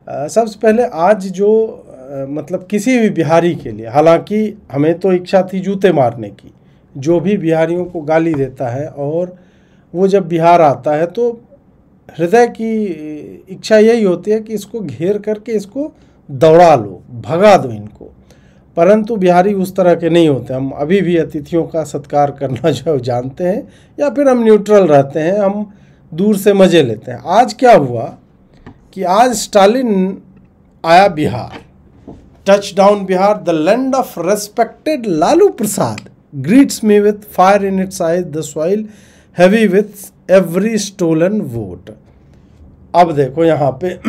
सबसे पहले आज जो मतलब किसी भी बिहारी के लिए, हालांकि हमें तो इच्छा थी जूते मारने की, जो भी बिहारियों को गाली देता है और वो जब बिहार आता है तो हृदय की इच्छा यही होती है कि इसको घेर करके इसको दौड़ा लो, भगा दो इनको। परंतु बिहारी उस तरह के नहीं होते। हम अभी भी अतिथियों का सत्कार करना जो जानते हैं, या फिर हम न्यूट्रल रहते हैं, हम दूर से मज़े लेते हैं। आज क्या हुआ कि आज स्टालिन आया Bihar, touch down Bihar, the land of respected Lalu Prasad greets me with fire in its eyes, the soil heavy with every stolen vote. अब देखो यहाँ पे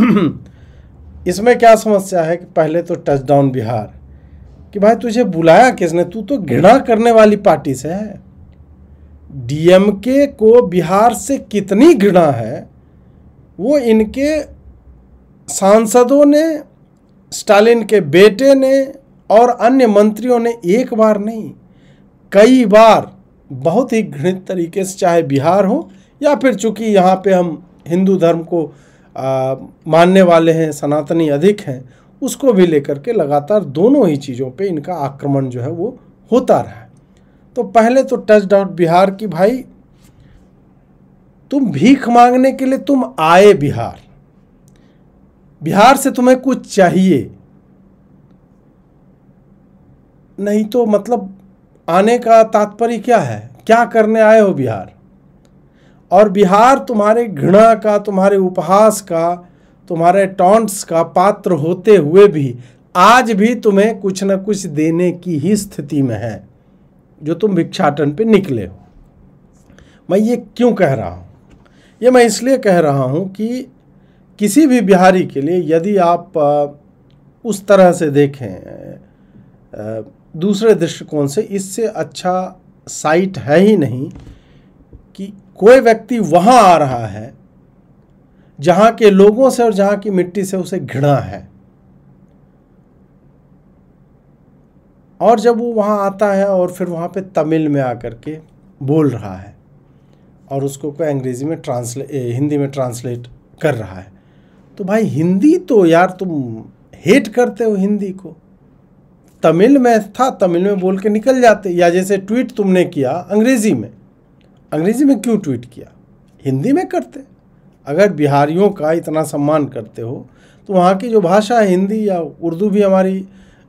इसमें क्या समस्या है कि पहले तो टच डाउन बिहार कि भाई तुझे बुलाया किसने, तू तो घृणा करने वाली पार्टी से है। डीएमके को बिहार से कितनी घृणा है वो इनके सांसदों ने, स्टालिन के बेटे ने और अन्य मंत्रियों ने एक बार नहीं कई बार बहुत ही घृणित तरीके से, चाहे बिहार हो या फिर चूंकि यहाँ पे हम हिंदू धर्म को मानने वाले हैं, सनातनी अधिक हैं, उसको भी लेकर के लगातार दोनों ही चीज़ों पे इनका आक्रमण जो है वो होता रहा है। तो पहले तो टच डाउन बिहार की, भाई तुम भीख मांगने के लिए तुम आए बिहार, बिहार से तुम्हें कुछ चाहिए नहीं तो मतलब आने का तात्पर्य क्या है, क्या करने आए हो बिहार। और बिहार तुम्हारे घृणा का, तुम्हारे उपहास का, तुम्हारे टॉन्ट्स का पात्र होते हुए भी आज भी तुम्हें कुछ न कुछ देने की ही स्थिति में है, जो तुम भिक्षाटन पे निकले हो। मैं ये क्यों कह रहा हूँ? ये मैं इसलिए कह रहा हूँ कि किसी भी बिहारी के लिए यदि आप उस तरह से देखें, दूसरे दृष्टिकोण से, इससे अच्छा साइट है ही नहीं कि कोई व्यक्ति वहाँ आ रहा है जहाँ के लोगों से और जहाँ की मिट्टी से उसे घृणा है, और जब वो वहाँ आता है और फिर वहाँ पे तमिल में आकर के बोल रहा है और उसको कोई अंग्रेज़ी में हिंदी में ट्रांसलेट कर रहा है, तो भाई हिंदी तो यार तुम हेट करते हो हिंदी को। तमिल में था, तमिल में बोल के निकल जाते, या जैसे ट्वीट तुमने किया अंग्रेज़ी में क्यों ट्वीट किया, हिंदी में करते। अगर बिहारियों का इतना सम्मान करते हो तो वहाँ की जो भाषा है हिंदी या उर्दू भी हमारी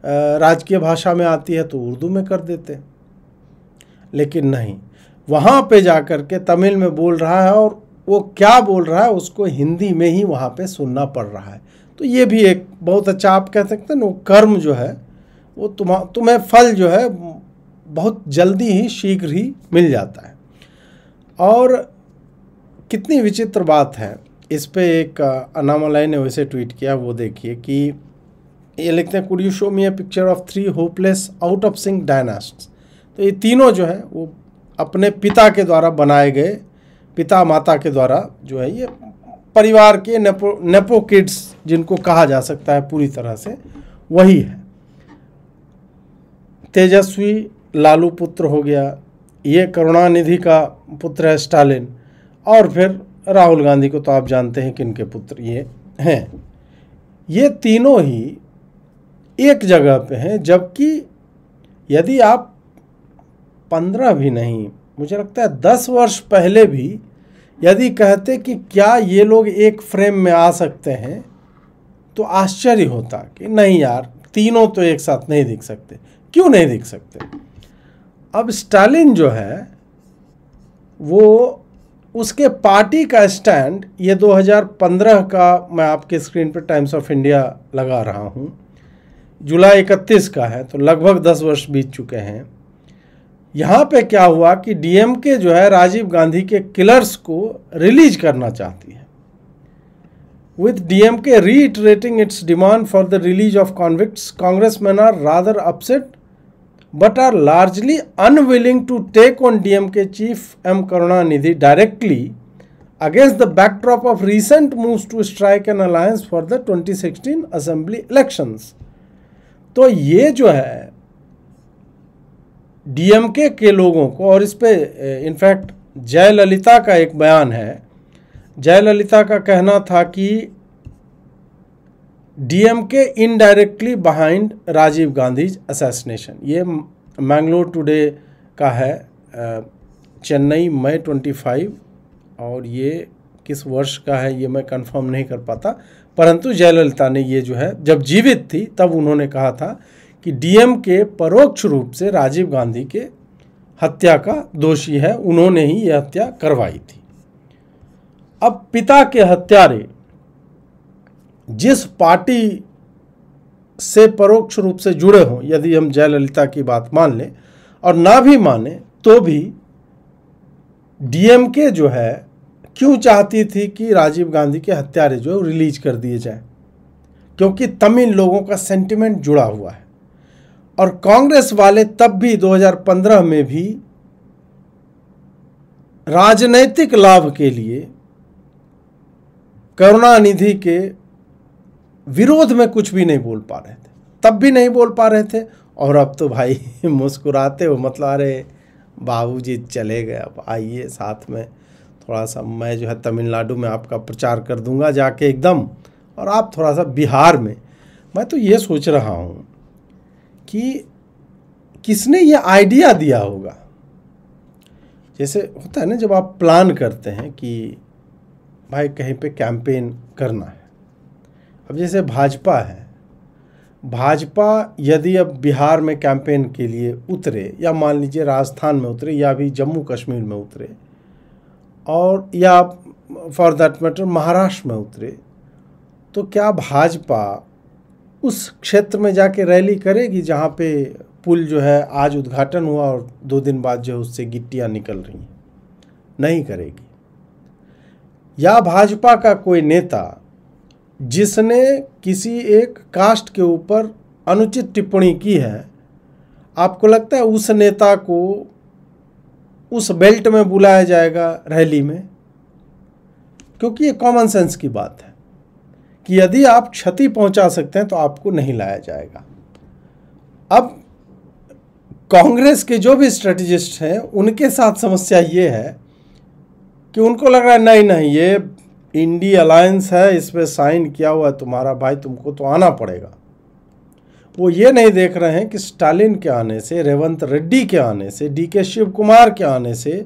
राजकीय भाषा में आती है तो उर्दू में कर देते। लेकिन नहीं, वहाँ पे जाकर के तमिल में बोल रहा है और वो क्या बोल रहा है उसको हिंदी में ही वहाँ पे सुनना पड़ रहा है। तो ये भी एक बहुत अच्छा, आप कह सकते हैं ना, कर्म जो है वो तुम्हें फल जो है बहुत जल्दी ही, शीघ्र ही मिल जाता है। और कितनी विचित्र बात है, इस पे एक अनामलाई ने वैसे ट्वीट किया, वो देखिए कि ये लिखते हैं, could you show me a picture of 3 hopeless out of sync dynasts. तो ये तीनों जो है वो अपने पिता के द्वारा बनाए गए, पिता माता के द्वारा जो है, ये परिवार के नेपो किड्स जिनको कहा जा सकता है पूरी तरह से, वही है। तेजस्वी लालू पुत्र हो गया, ये करुणानिधि का पुत्र है स्टालिन, और फिर राहुल गांधी को तो आप जानते हैं कि इनके पुत्र ये हैं। ये तीनों ही एक जगह पे हैं, जबकि यदि आप 15 भी नहीं, मुझे लगता है 10 वर्ष पहले भी यदि कहते कि क्या ये लोग एक फ्रेम में आ सकते हैं तो आश्चर्य होता कि नहीं यार, तीनों तो एक साथ नहीं दिख सकते। क्यों नहीं दिख सकते? अब स्टालिन जो है वो, उसके पार्टी का स्टैंड, ये 2015 का मैं आपके स्क्रीन पर टाइम्स ऑफ इंडिया लगा रहा हूँ, जुलाई 31 का है, तो लगभग 10 वर्ष बीत चुके हैं। यहाँ पे क्या हुआ कि डीएमके जो है राजीव गांधी के किलर्स को रिलीज करना चाहती है, with DMK reiterating its demand for the release of convicts. Congressmen are rather upset but are largely unwilling to take on DMK chief M. Karunanidhi directly against the backdrop of recent moves to strike an alliance for the 2016 assembly elections. तो ये जो है DMK के लोगों को, और इस पे इनफैक्ट जयललिता का एक बयान है। जयललिता का कहना था कि DMK indirectly behind Rajiv Gandhi assassination. ये मैंगलोर टुडे का है, चेन्नई मई 25, और ये किस वर्ष का है ये मैं कंफर्म नहीं कर पाता, परंतु जयललिता ने ये जो है जब जीवित थी तब उन्होंने कहा था कि डीएमके परोक्ष रूप से राजीव गांधी के हत्या का दोषी है, उन्होंने ही यह हत्या करवाई थी। अब पिता के हत्यारे जिस पार्टी से परोक्ष रूप से जुड़े हों, यदि हम जयललिता की बात मान लें और ना भी माने तो भी डीएमके जो है क्यों चाहती थी कि राजीव गांधी के हत्यारे जो है रिलीज कर दिए जाए, क्योंकि तमिल लोगों का सेंटिमेंट जुड़ा हुआ है। और कांग्रेस वाले तब भी 2015 में भी राजनैतिक लाभ के लिए करुणानिधि के विरोध में कुछ भी नहीं बोल पा रहे थे, तब भी नहीं बोल पा रहे थे। और अब तो भाई मुस्कुराते हो, मतलब अरे बाबूजी चले गए, अब आइए साथ में थोड़ा सा मैं जो है तमिलनाडु में आपका प्रचार कर दूंगा जाके एकदम, और आप थोड़ा सा बिहार में। मैं तो ये सोच रहा हूँ कि किसने ये आइडिया दिया होगा। जैसे होता है ना, जब आप प्लान करते हैं कि भाई कहीं पे कैंपेन करना है, अब जैसे भाजपा है, भाजपा यदि अब बिहार में कैंपेन के लिए उतरे, या मान लीजिए राजस्थान में उतरे, या भी जम्मू कश्मीर में उतरे, और या फॉर दैट मैटर महाराष्ट्र में उतरे, तो क्या भाजपा उस क्षेत्र में जाके रैली करेगी जहाँ पे पुल जो है आज उद्घाटन हुआ और 2 दिन बाद जो है उससे गिट्टियाँ निकल रही हैं? नहीं करेगी। या भाजपा का कोई नेता जिसने किसी एक कास्ट के ऊपर अनुचित टिप्पणी की है, आपको लगता है उस नेता को उस बेल्ट में बुलाया जाएगा रैली में? क्योंकि ये कॉमन सेंस की बात है कि यदि आप क्षति पहुंचा सकते हैं तो आपको नहीं लाया जाएगा। अब कांग्रेस के जो भी स्ट्रेटेजिस्ट हैं उनके साथ समस्या ये है कि उनको लग रहा है नहीं नहीं ये इंडी अलायंस है, इस पर साइन किया हुआ है तुम्हारा भाई, तुमको तो आना पड़ेगा। वो ये नहीं देख रहे हैं कि स्टालिन के आने से, रेवंत रेड्डी के आने से, डीके शिव कुमार के आने से,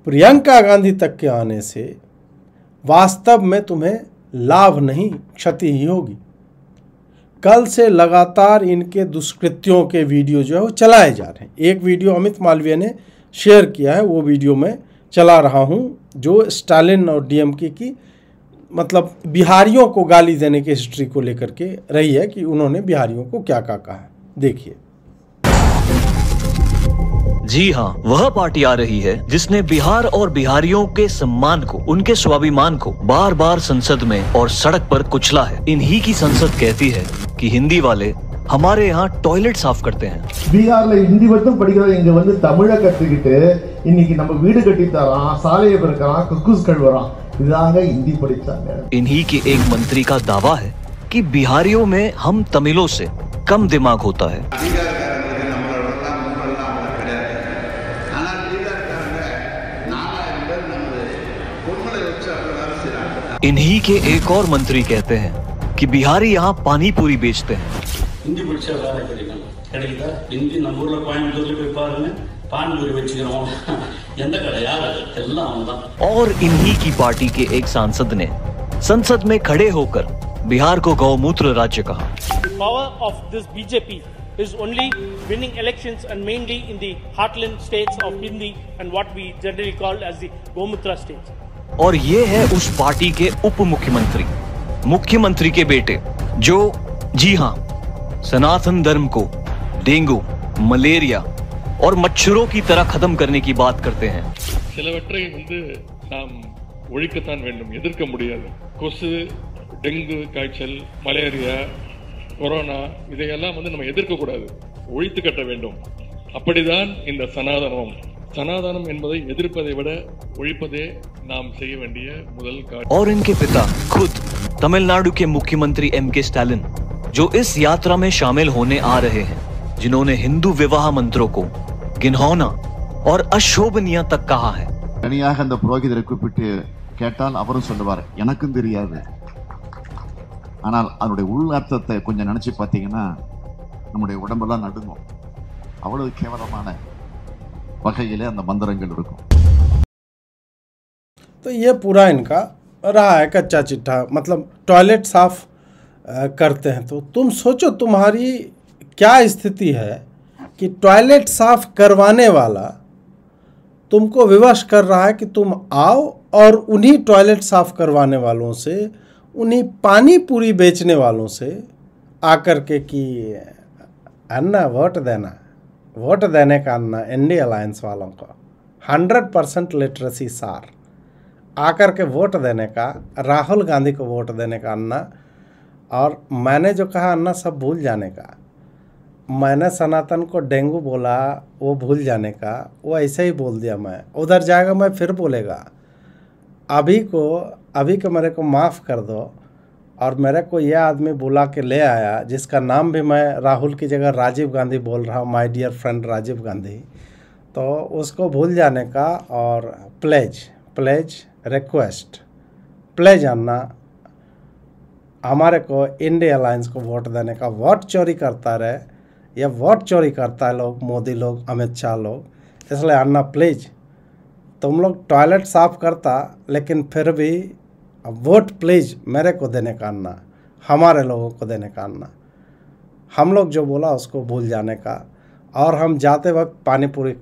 प्रियंका गांधी तक के आने से वास्तव में तुम्हें लाभ नहीं क्षति ही होगी। कल से लगातार इनके दुष्कृत्यों के वीडियो जो है वो चलाए जा रहे हैं। एक वीडियो अमित मालवीय ने शेयर किया है, वो वीडियो मैं चला रहा हूँ, जो स्टालिन और डीएमके की मतलब बिहारियों को गाली देने की हिस्ट्री को लेकर के रही है कि उन्होंने बिहारियों को क्या क्या कहा है। देखिए। जी हाँ, वह पार्टी आ रही है जिसने बिहार और बिहारियों के सम्मान को, उनके स्वाभिमान को बार बार संसद में और सड़क पर कुचला है। इन्हीं की संसद कहती है कि हिंदी वाले हमारे यहाँ टॉयलेट साफ करते हैं। बिहार में हिंदी மட்டும் படிக்கிறது இங்க வந்து தமிழ கத்துக்கிட்டு இன்னைக்கு நம்ம வீடு கட்டி தரான், சாலையை பெருக்கறான், குக்கூஸ் கழுவறான், இதாங்க हिंदी படிச்சாங்க। इन्हीं के एक मंत्री का दावा है कि बिहारियों में हम तमिलों से कम दिमाग होता है। इन्हीं के एक और मंत्री कहते हैं कि बिहारी यहाँ पानी पूरी बेचते हैं। हिंदी हिंदी नम्बर पानी पूरी बेचக்கிறோம் எந்த கடை யார் எல்லாம் அவன்தான்। और इन्हीं की पार्टी के एक सांसद ने संसद में खड़े होकर बिहार को गौमूत्र राज्य कहा। Power of this BJP is only winning elections and mainly in the heartland states of Hindi and what we generally call as the Gomutra states। और ये है उस पार्टी के उप मुख्यमंत्री, मुख्यमंत्री के बेटे, जो जी हाँ सनातन धर्म को डेंगू, मलेरिया और मच्छरों की तरह खत्म करने की बात करते हैं। சிலவற்றை நாம் ஒழிக்கத்தான் வேண்டும், எதிர்க்க முடியாது। கொசு, டெங்கு காய்ச்சல், மலேரியா, கொரோனா இதையெல்லாம் நம்ம எதிர்க்க கூடாது, ஒழித்து கட்ட வேண்டும்। அப்படிதான் இந்த சனாதனம்। सनातनम என்பதை எதிர்ப்பதை விட ஒழிப்பதே நாம் செய்ய வேண்டிய முதல் कार्य। और इनके पिता खुद तमिलनाडु के मुख्यमंत्री एमके स्टालिन, जो इस यात्रा में शामिल होने आ रहे हैं, जिन्होंने हिंदू विवाह मंत्रों को घिनौना और अशोभनीय तक कहा है। தனியாக அந்த புரோகிதரை கூப்பிட்டு கேட்டால் அவரும் சொல்லுவார் எனக்கும் தெரியாது, ஆனால் அதனுடைய உள் அர்த்தத்தை கொஞ்சம் நினைச்சு பார்த்தீங்கன்னா நம்முடைய உடம்பெல்லாம் நடுங்கும். அவ்வளவு கேவலமான வகையிலே அந்த மந்திரங்கள் இருக்கும். तो ये पूरा इनका रहा है कच्चा चिट्ठा, मतलब टॉयलेट साफ करते हैं। तो तुम सोचो तुम्हारी क्या स्थिति है कि टॉयलेट साफ करवाने वाला तुमको विवश कर रहा है कि तुम आओ और उन्हीं टॉयलेट साफ करवाने वालों से, उन्हीं पानी पूरी बेचने वालों से आकर के कि अन्ना वोट देने का अन्ना इंडिया अलायंस वालों को 100% लिटरेसी सार आकर के वोट देने का, राहुल गांधी को वोट देने का अन्ना। और मैंने जो कहा अन्ना सब भूल जाने का, मैंने सनातन को डेंगू बोला वो भूल जाने का, वो ऐसे ही बोल दिया। मैं उधर जाएगा मैं फिर बोलेगा। अभी को मेरे को माफ़ कर दो। और मेरे को यह आदमी बुला के ले आया जिसका नाम भी मैं राहुल की जगह राजीव गांधी बोल रहा हूँ, my dear friend Rajiv Gandhi, तो उसको भूल जाने का। और प्लेज रिक्वेस्ट प्लेज अन्ना हमारे को इंडिया अलायंस को वोट देने का। वोट चोरी करता रहे, या वोट चोरी करता है लोग, मोदी लोग, अमित शाह लोग। इसलिए अन्ना प्लीज तुम लोग टॉयलेट साफ करता, लेकिन फिर भी वोट प्लीज मेरे को देने का अन्ना, हमारे लोगों को देने का अन्ना। हम लोग जो बोला उसको भूल जाने का। और हम जाते वक्त पानी पूरी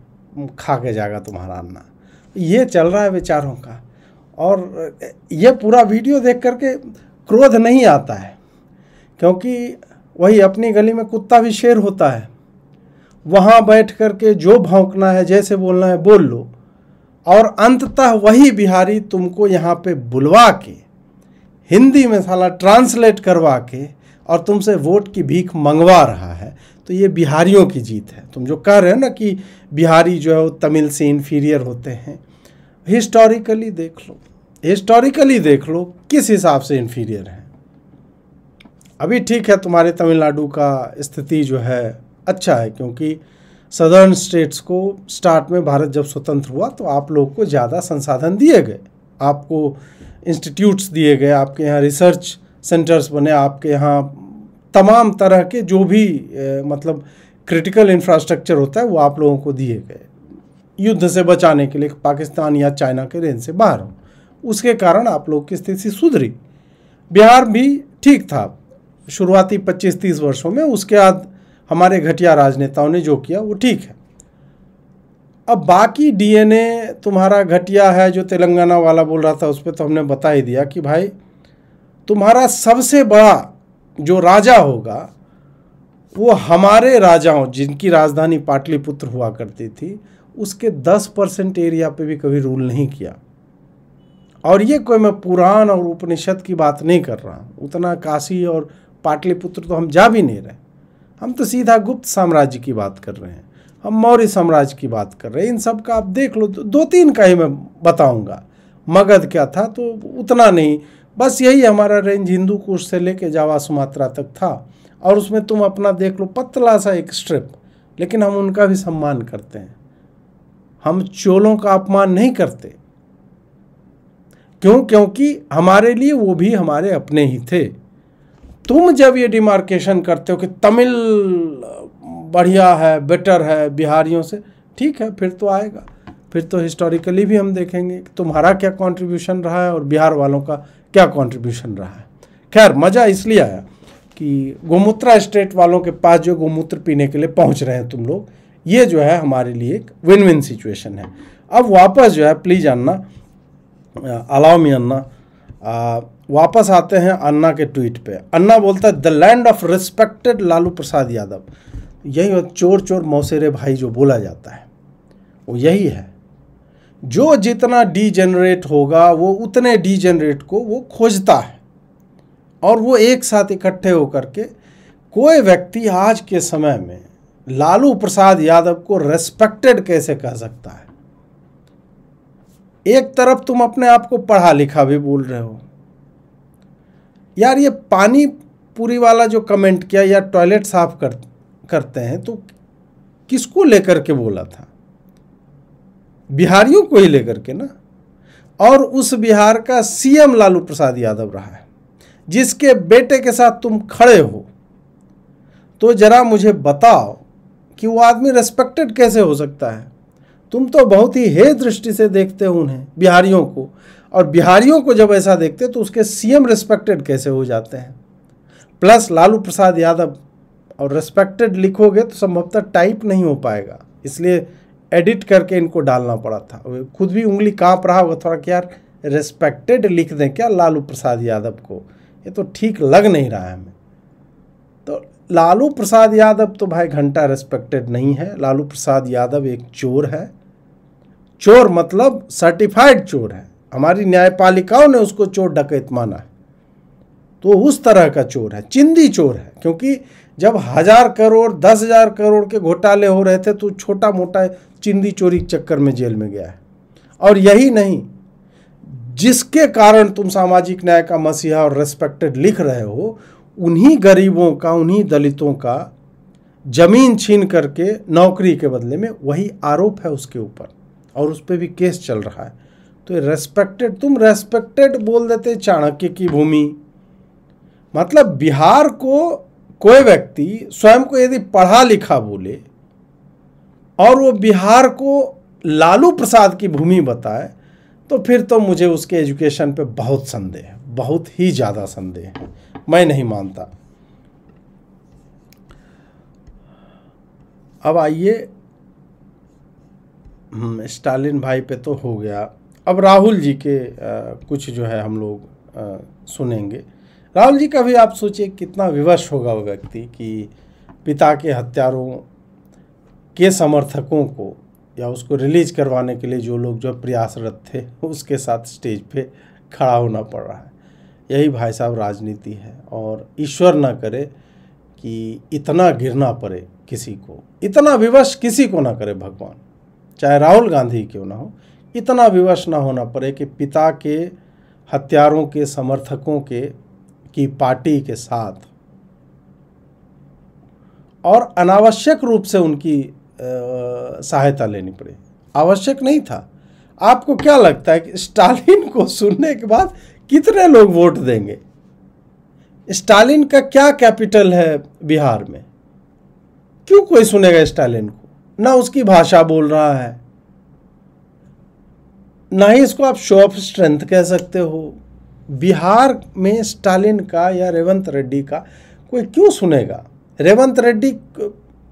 खा के जाएगा तुम्हारा अन्ना। ये चल रहा है विचारों का। और ये पूरा वीडियो देख करके क्रोध नहीं आता है, क्योंकि वही अपनी गली में कुत्ता भी शेर होता है। वहाँ बैठ करके जो भौंकना है, जैसे बोलना है बोल लो। और अंततः वही बिहारी तुमको यहाँ पे बुलवा के हिंदी में साला ट्रांसलेट करवा के और तुमसे वोट की भीख मंगवा रहा है। तो ये बिहारियों की जीत है। तुम जो कह रहे हो ना कि बिहारी जो है वो तमिल से इन्फीरियर होते हैं, हिस्टोरिकली देख लो किस हिसाब से इन्फीरियर है। अभी ठीक है तुम्हारे तमिलनाडु का स्थिति जो है अच्छा है, क्योंकि सदर्न स्टेट्स को स्टार्ट में भारत जब स्वतंत्र हुआ तो आप लोगों को ज़्यादा संसाधन दिए गए, आपको इंस्टीट्यूट्स दिए गए, आपके यहाँ रिसर्च सेंटर्स बने, आपके यहाँ तमाम तरह के जो भी मतलब क्रिटिकल इंफ्रास्ट्रक्चर होता है वो आप लोगों को दिए गए, युद्ध से बचाने के लिए पाकिस्तान या चाइना के रेंज से बाहर हो। उसके कारण आप लोग की स्थिति सुधरी। बिहार भी ठीक था शुरुआती 25-30 वर्षों में, उसके बाद हमारे घटिया राजनेताओं ने जो किया वो ठीक है। अब बाकी डीएनए तुम्हारा घटिया है। जो तेलंगाना वाला बोल रहा था उस पर तो हमने बता ही दिया कि भाई तुम्हारा सबसे बड़ा जो राजा होगा वो हमारे राजाओं जिनकी राजधानी पाटलिपुत्र हुआ करती थी उसके 10% एरिया पे भी कभी रूल नहीं किया। और ये कोई मैं पुराण और उपनिषद की बात नहीं कर रहा हूँ, उतना काशी और पाटलिपुत्र तो हम जा भी नहीं रहे। हम तो सीधा गुप्त साम्राज्य की बात कर रहे हैं, हम मौर्य साम्राज्य की बात कर रहे हैं। इन सब का आप देख लो, 2-3 का ही मैं बताऊंगा। मगध क्या था तो उतना नहीं, बस यही हमारा रेंज हिंदू कुश से लेके जावा सुमात्रा तक था। और उसमें तुम अपना देख लो पतला सा एक स्ट्रिप, लेकिन हम उनका भी सम्मान करते हैं। हम चोलों का अपमान नहीं करते। क्यों? क्योंकि हमारे लिए वो भी हमारे अपने ही थे। तुम जब ये डिमार्केशन करते हो कि तमिल बढ़िया है, बेटर है बिहारियों से, ठीक है, फिर तो आएगा। फिर तो हिस्टोरिकली भी हम देखेंगे कि तुम्हारा क्या कंट्रीब्यूशन रहा है और बिहार वालों का क्या कंट्रीब्यूशन रहा है। खैर मज़ा इसलिए आया कि गोमूत्रा स्टेट वालों के पास जो गोमूत्र पीने के लिए पहुंच रहे हैं तुम लोग, ये जो है हमारे लिए एक विन विन सिचुएशन है। अब वापस जो है प्लीज़ अन्ना, अलाउ मी अन्ना, वापस आते हैं अन्ना के ट्वीट पे। अन्ना बोलता है the land of respected Lalu Prasad Yadav. यही चोर चोर मौसेरे भाई जो बोला जाता है वो यही है। जो जितना डीजेनरेट होगा वो उतने डीजेनरेट को वो खोजता है, और वो एक साथ इकट्ठे होकर के कोई व्यक्ति आज के समय में लालू प्रसाद यादव को रेस्पेक्टेड कैसे कह सकता है। एक तरफ तुम अपने आप को पढ़ा लिखा भी बोल रहे हो यार। ये पानी पूरी वाला जो कमेंट किया या टॉयलेट साफ करते हैं तो किसको लेकर के बोला था? बिहारियों को ही लेकर के ना। और उस बिहार का सीएम लालू प्रसाद यादव रहा है। जिसके बेटे के साथ तुम खड़े हो, तो जरा मुझे बताओ कि वो आदमी रेस्पेक्टेड कैसे हो सकता है। तुम तो बहुत ही हे दृष्टि से देखते हो उन्हें, बिहारियों को, और बिहारियों को जब ऐसा देखते तो उसके सीएम रेस्पेक्टेड कैसे हो जाते हैं। प्लस लालू प्रसाद यादव, और रेस्पेक्टेड लिखोगे तो संभवतः टाइप नहीं हो पाएगा, इसलिए एडिट करके इनको डालना पड़ा था। खुद भी उंगली कांप रहा होगा थोड़ा कि यार रेस्पेक्टेड लिख दें क्या लालू प्रसाद यादव को, ये तो ठीक लग नहीं रहा है हमें। तो लालू प्रसाद यादव तो भाई घंटा रेस्पेक्टेड नहीं है। लालू प्रसाद यादव एक चोर है। चोर मतलब सर्टिफाइड चोर है। हमारी न्यायपालिकाओं ने उसको चोर डकैत माना है, तो उस तरह का चोर है, चिंदी चोर है। क्योंकि जब 1000 करोड़ 10,000 करोड़ के घोटाले हो रहे थे तो छोटा मोटा चिंदी चोरी के चक्कर में जेल में गया है। और यही नहीं, जिसके कारण तुम सामाजिक न्याय का मसीहा और रेस्पेक्टेड लिख रहे हो, उन्हीं गरीबों का, उन्हीं दलितों का जमीन छीन करके नौकरी के बदले में, वही आरोप है उसके ऊपर, और उस पर भी केस चल रहा है। तो रेस्पेक्टेड, तुम रेस्पेक्टेड बोल देते चाणक्य की भूमि। मतलब बिहार को कोई व्यक्ति स्वयं को यदि पढ़ा लिखा बोले और वो बिहार को लालू प्रसाद की भूमि बताए, तो फिर तो मुझे उसके एजुकेशन पे बहुत संदेह है, बहुत ही ज़्यादा संदेह है। मैं नहीं मानता। अब आइए, स्टालिन भाई पे तो हो गया। अब राहुल जी के कुछ जो है हम लोग सुनेंगे। राहुल जी का भी आप सोचिए कितना विवश होगा वो व्यक्ति कि पिता के हत्यारों के समर्थकों को या उसको रिलीज करवाने के लिए जो लोग जो प्रयासरत थे उसके साथ स्टेज पे खड़ा होना पड़ रहा है। यही भाई साहब राजनीति है। और ईश्वर ना करे कि इतना गिरना पड़े किसी को, इतना विवश किसी को ना करे भगवान, चाहे राहुल गांधी क्यों ना हो, इतना विवश ना होना पड़े कि पिता के हत्यारों के समर्थकों की पार्टी के साथ और अनावश्यक रूप से उनकी सहायता लेनी पड़े। आवश्यक नहीं था। आपको क्या लगता है कि स्टालिन को सुनने के बाद कितने लोग वोट देंगे? स्टालिन का क्या कैपिटल है बिहार में? क्यों कोई सुनेगा स्टालिन को? ना उसकी भाषा बोल रहा है, ना ही इसको आप शो ऑफ स्ट्रेंथ कह सकते हो। बिहार में स्टालिन का या रेवंत रेड्डी का कोई क्यों सुनेगा? रेवंत रेड्डी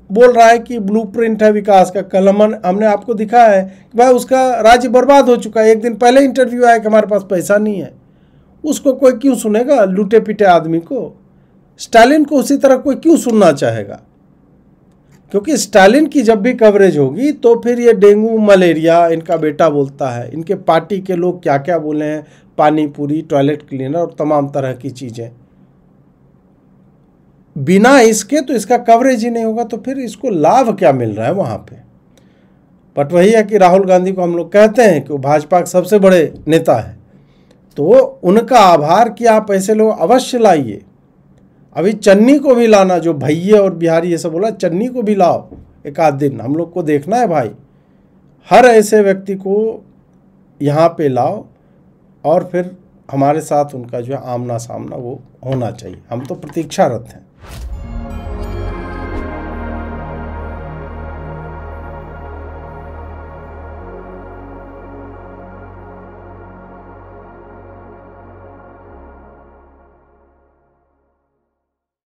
बोल रहा है कि ब्लूप्रिंट है विकास का। कल हमने आपको दिखाया है कि भाई उसका राज्य बर्बाद हो चुका है। एक दिन पहले इंटरव्यू आया कि हमारे पास पैसा नहीं है। उसको कोई क्यों सुनेगा? लूटे पीटे आदमी को। स्टालिन को उसी तरह कोई क्यों सुनना चाहेगा? क्योंकि स्टालिन की जब भी कवरेज होगी तो फिर ये डेंगू मलेरिया इनका बेटा बोलता है, इनके पार्टी के लोग क्या क्या बोले हैं, पानी पूरी, टॉयलेट क्लीनर और तमाम तरह की चीज़ें। बिना इसके तो इसका कवरेज ही नहीं होगा, तो फिर इसको लाभ क्या मिल रहा है वहाँ पे? बट वही है कि राहुल गांधी को हम लोग कहते हैं कि वो भाजपा के सबसे बड़े नेता है, तो उनका आभार कि आप ऐसे लोग अवश्य लाइए। अभी चन्नी को भी लाना, जो भैया और बिहारी ये सब बोला, चन्नी को भी लाओ एक आध दिन, हम लोग को देखना है भाई। हर ऐसे व्यक्ति को यहाँ पे लाओ और फिर हमारे साथ उनका जो है आमना सामना वो होना चाहिए। हम तो प्रतीक्षारत हैं।